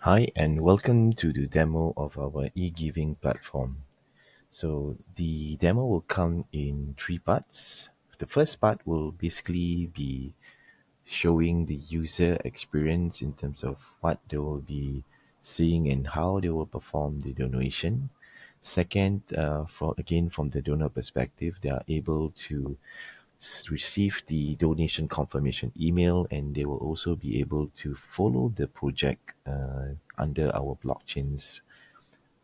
Hi, and welcome to the demo of our e-giving platform. So the demo will come in three parts. The first part will basically be showing the user experience in terms of what they will be seeing and how they will perform the donation. Second, from the donor perspective, they are able to receive the donation confirmation email, and they will also be able to follow the project under our blockchain's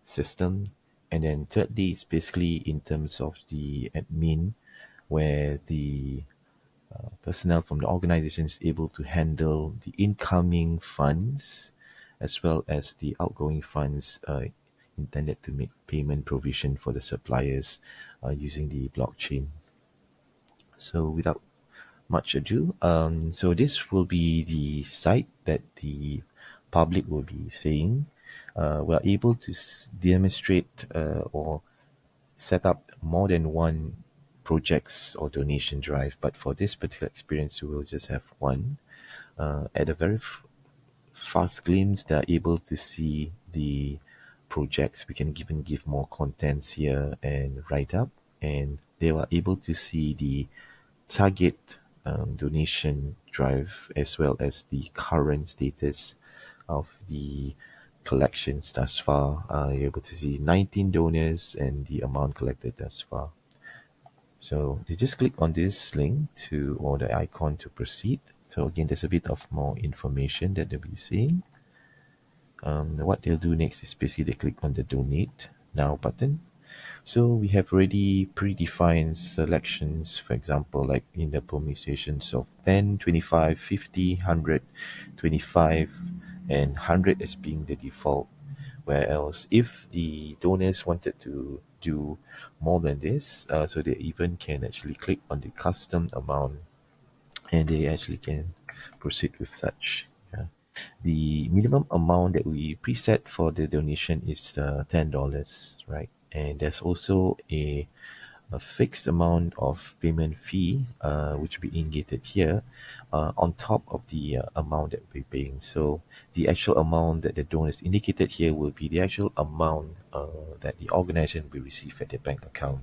system. And then thirdly, it's basically in terms of the admin, where the personnel from the organization is able to handle the incoming funds as well as the outgoing funds intended to make payment provision for the suppliers using the blockchain. So without much ado, so this will be the site that the public will be seeing. We are able to demonstrate or set up more than one projects or donation drive, but for this particular experience, we will just have one. At a very fast glimpse, they're able to see the projects. We can even give more contents here and write up, and they were able to see the target donation drive as well as the current status of the collections thus far. You're able to see 19 donors and the amount collected thus far. So you just click on this link to or the icon to proceed. So again, there's a bit of more information that they'll be seeing. What they'll do next is basically they click on the donate now button. So we have already predefined selections, for example, like in the permutations of 10, 25, 50, 100, 25, and 100 as being the default. Whereas if the donors wanted to do more than this, so they even can actually click on the custom amount and they actually can proceed with such. Yeah. The minimum amount that we preset for the donation is $10, right? And there's also a fixed amount of payment fee, which will be indicated here, on top of the amount that we're paying. So the actual amount that the donors indicated here will be the actual amount that the organization will receive at their bank account.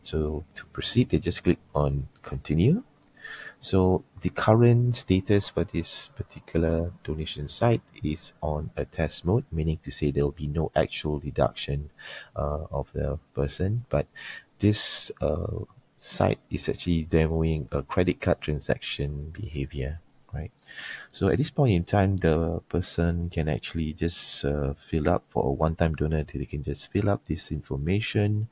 So to proceed, they just click on continue. So the current status for this particular donation site is on a test mode, meaning to say there will be no actual deduction of the person, but this site is actually demoing a credit card transaction behavior, right? So at this point in time, the person can actually just fill up for a one-time donor. They can just fill up this information.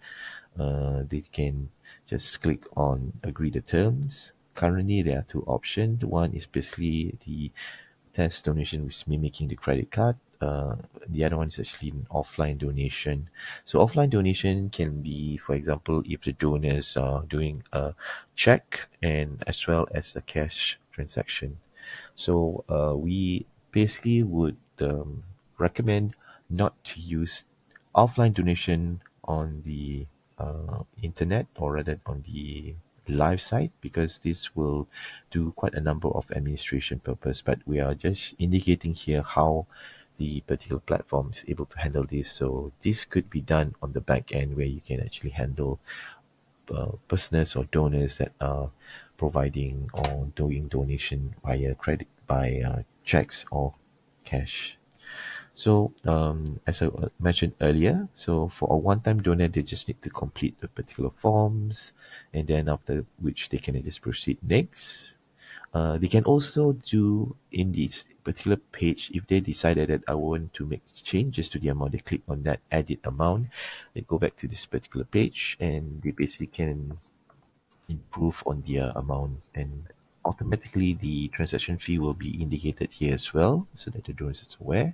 They can just click on agree the terms. Currently, there are two options. One is basically the test donation, which is mimicking the credit card. The other one is actually an offline donation. So offline donation can be, for example, if the donors are doing a check and as well as a cash transaction. So we basically would recommend not to use offline donation on the internet or rather on the live site because this will do quite a number of administration purpose, but we are just indicating here how the particular platform is able to handle this. So this could be done on the back end where you can actually handle personals or donors that are providing or doing donation via credit by checks or cash. So, as I mentioned earlier, so for a one-time donor, they just need to complete the particular forms, and then after which they can just proceed next. They can also do in this particular page if they decided that I want to make changes to the amount. They click on that edit amount. They go back to this particular page, and they basically can improve on their amount, and automatically the transaction fee will be indicated here as well so that the donor is aware.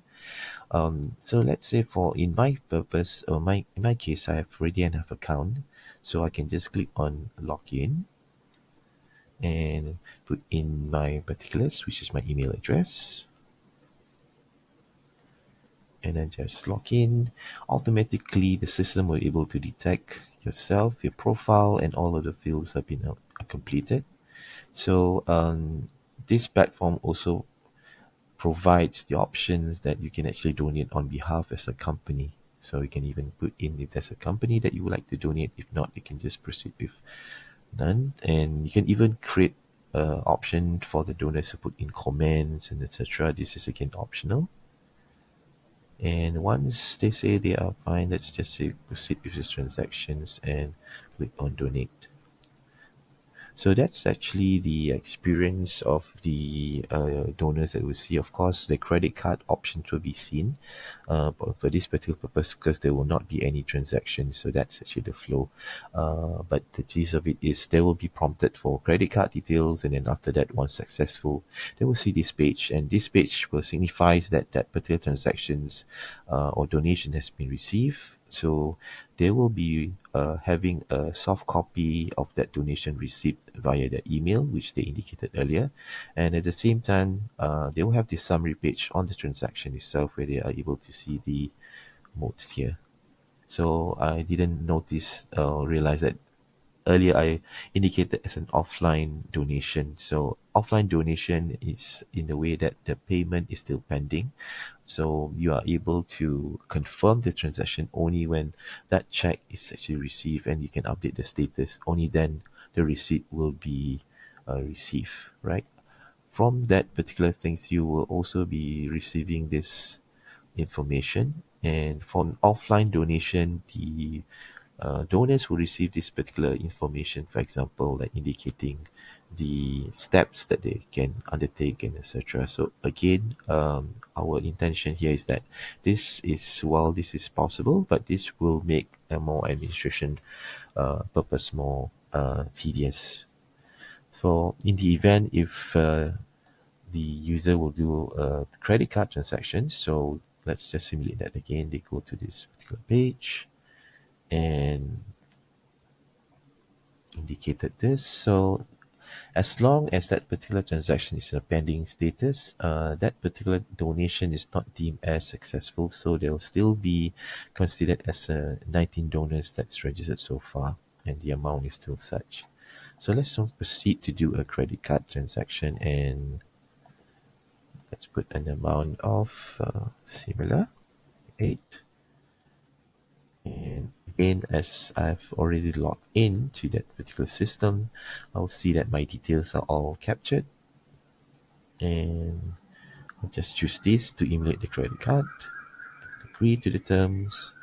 So let's say for in my purpose or my in my case, I have already enough account, so I can just click on login and put in my particulars, which is my email address, and then just log in. Automatically, the system will be able to detect yourself, your profile, and all of the fields have been completed. So this platform also provides the options that you can actually donate on behalf as a company. So you can even put in if there's a company that you would like to donate. If not, you can just proceed with none. And you can even create an option for the donors to put in comments and etc. This is again optional. And once they say they are fine, let's just say proceed with these transactions and click on donate. So that's actually the experience of the donors that we see. Of course, the credit card options will be seen for this particular purpose because there will not be any transactions. So that's actually the flow. But the gist of it is they will be prompted for credit card details, and then after that, once successful, they will see this page, and this page will signifies that that particular transactions or donation has been received. So they will be having a soft copy of that donation receipt via the email, which they indicated earlier. And at the same time, they will have the summary page on the transaction itself where they are able to see the modes here. So I didn't notice or realize that earlier I indicated as an offline donation. So offline donation is in the way that the payment is still pending. So you are able to confirm the transaction only when that check is actually received, and you can update the status. Only then the receipt will be received, right? From that particular things, you will also be receiving this information. And for an offline donation, the donors will receive this particular information, for example, like indicating the steps that they can undertake and etc. So again, our intention here is that this is while this is possible, but this will make a more administration purpose more tedious. So in the event if the user will do a credit card transaction, so let's just simulate that again. They go to this particular page and indicated this. So as long as that particular transaction is in a pending status, that particular donation is not deemed as successful, so they will still be considered as 19 donors that's registered so far, and the amount is still such. So let's now proceed to do a credit card transaction, and let's put an amount of similar 8. And again, as I've already logged in to that particular system, I'll see that my details are all captured. And I'll just choose this to emulate the credit card, agree to the terms,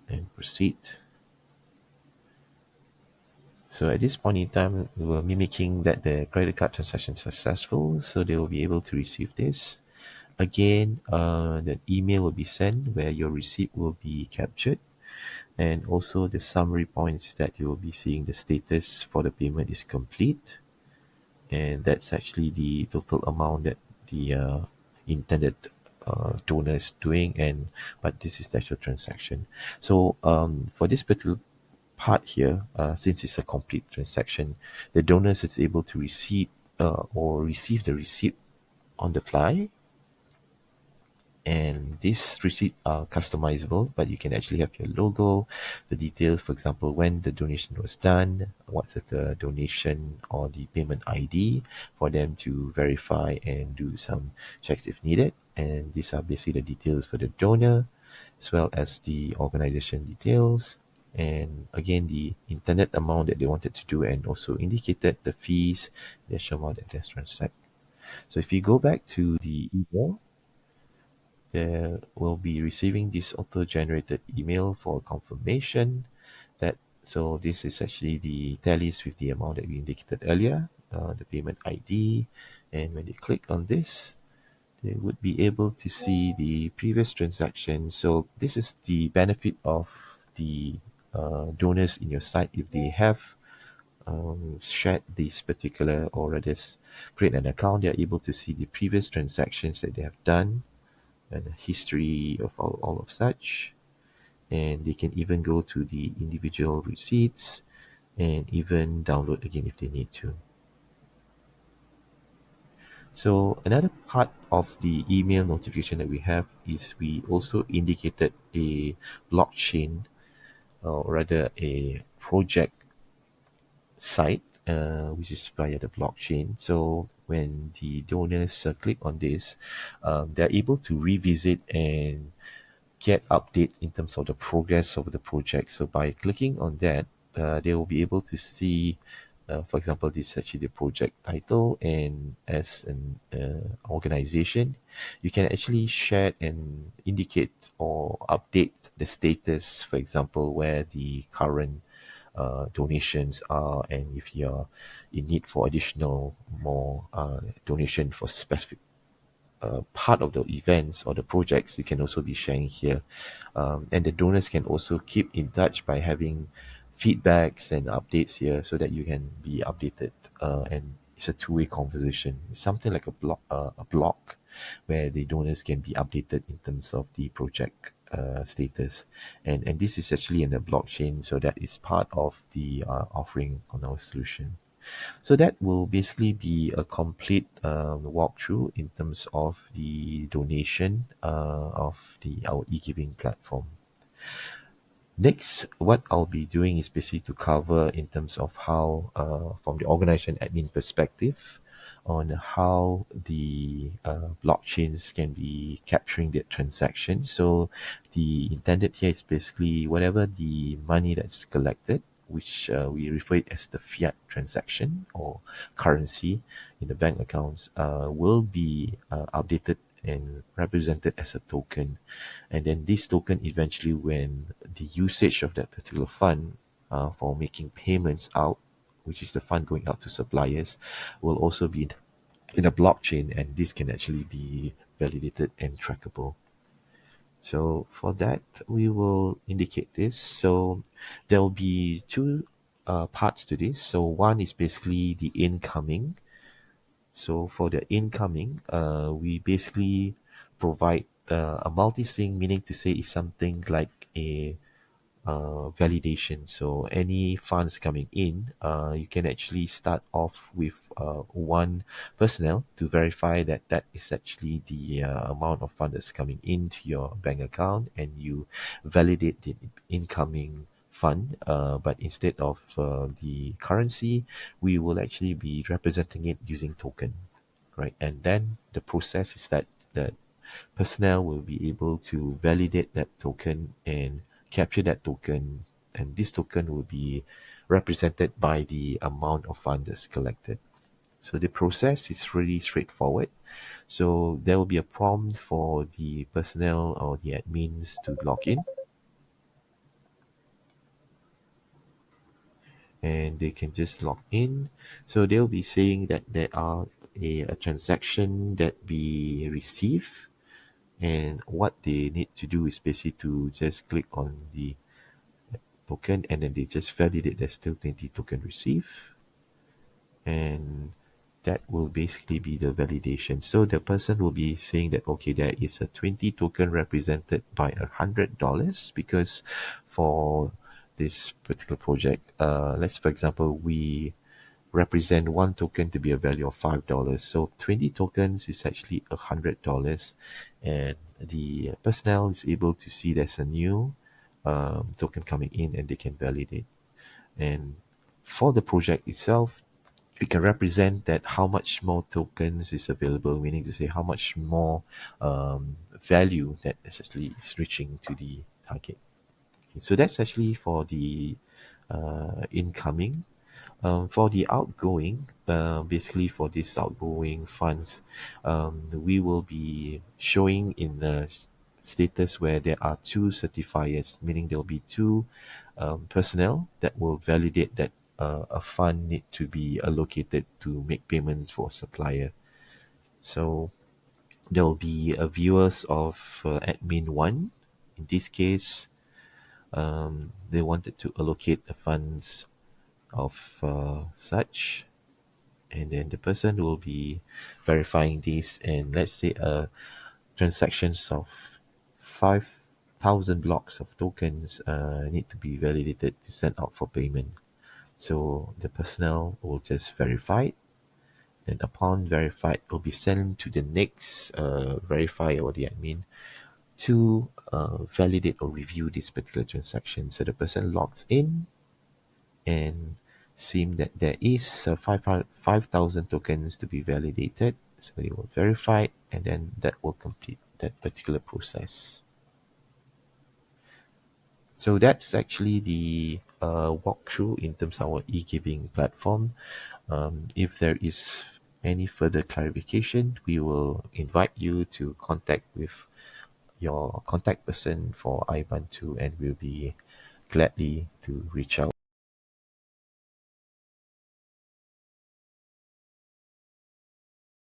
and proceed. So at this point in time, we were mimicking that the credit card transaction is successful, so they will be able to receive this. Again, the email will be sent where your receipt will be captured, and also the summary points that you will be seeing the status for the payment is complete, and that's actually the total amount that the intended donor is doing, and but this is the actual transaction. So for this particular part here, since it's a complete transaction, the donors is able to receive or receive the receipt on the fly, and these receipts are customizable, but you can actually have your logo, the details, for example, when the donation was done, what's the donation or the payment ID for them to verify and do some checks if needed. And these are basically the details for the donor as well as the organization details, and again the intended amount that they wanted to do, and also indicated the fees, the actual amount that they're transacted. So if you go back to the email, they will be receiving this auto-generated email for confirmation that, so this is actually the tallies with the amount that we indicated earlier, the payment ID, and when they click on this, they would be able to see the previous transaction. So this is the benefit of the donors in your site. If they have shared this particular, or rather create an account, they are able to see the previous transactions that they have done and a history of all of such, and they can even go to the individual receipts and even download again if they need to. So another part of the email notification that we have is we also indicated a blockchain, or rather a project site, which is via the blockchain. So when the donors click on this, they're able to revisit and get update in terms of the progress of the project. So by clicking on that, they will be able to see, for example, this is actually the project title, and as an organization, you can actually share and indicate or update the status, for example, where the current donations are, and if you're in need for additional more donation for specific part of the events or the projects, you can also be sharing here. And the donors can also keep in touch by having feedbacks and updates here so that you can be updated. And it's a two-way conversation. It's something like a blog where the donors can be updated in terms of the project status. And this is actually in the blockchain, so that is part of the offering on our solution. So that will basically be a complete walkthrough in terms of the donation of our e-giving platform. Next, what I'll be doing is basically to cover in terms of how, from the organization admin perspective, on how the blockchains can be capturing the transaction. So the intended here is basically whatever the money that's collected, which we refer it as the fiat transaction or currency in the bank accounts, will be updated and represented as a token. And then this token eventually, when the usage of that particular fund for making payments out, which is the fund going out to suppliers, will also be in a blockchain, and this can actually be validated and trackable. So for that, we will indicate this. So there will be two parts to this. So one is basically the incoming. So for the incoming, we basically provide a multi-sig, meaning to say it's something like a validation. So any funds coming in, you can actually start off with one personnel to verify that that is actually the amount of funds that's coming into your bank account, and you validate the incoming fund. But instead of the currency, we will actually be representing it using token, right? And then the process is that the personnel will be able to validate that token and capture that token, and this token will be represented by the amount of funds collected. So the process is really straightforward. So there will be a prompt for the personnel or the admins to log in, and they can just log in. So they'll be saying that there are a transaction that we receive, and what they need to do is basically to just click on the token, and then they just validate there's still 20 token received, and that will basically be the validation. So the person will be saying that, okay, there is a 20 token represented by $100, because for this particular project, let's, for example, we represent one token to be a value of $5. So 20 tokens is actually $100, and the personnel is able to see there's a new token coming in, and they can validate. And for the project itself, we can represent that how much more tokens is available, meaning to say how much more value that actually is reaching to the target. So that's actually for the incoming. For the outgoing, basically for these outgoing funds, we will be showing in the status where there are two certifiers, meaning there will be two personnel that will validate that a fund need to be allocated to make payments for supplier. So there will be a viewers of admin one. In this case, they wanted to allocate the funds of such, and then the person will be verifying this, and let's say transactions of 5,000 blocks of tokens need to be validated to send out for payment. So the personnel will just verify it, and upon verified, will be sent to the next verifier or the admin to validate or review this particular transaction. So the person logs in, and seem that there is 5,000 tokens to be validated. So they will verify it, and then that will complete that particular process. So that's actually the walkthrough in terms of our e-giving platform. If there is any further clarification, we will invite you to contact with your contact person for IBAN2, and we'll be gladly to reach out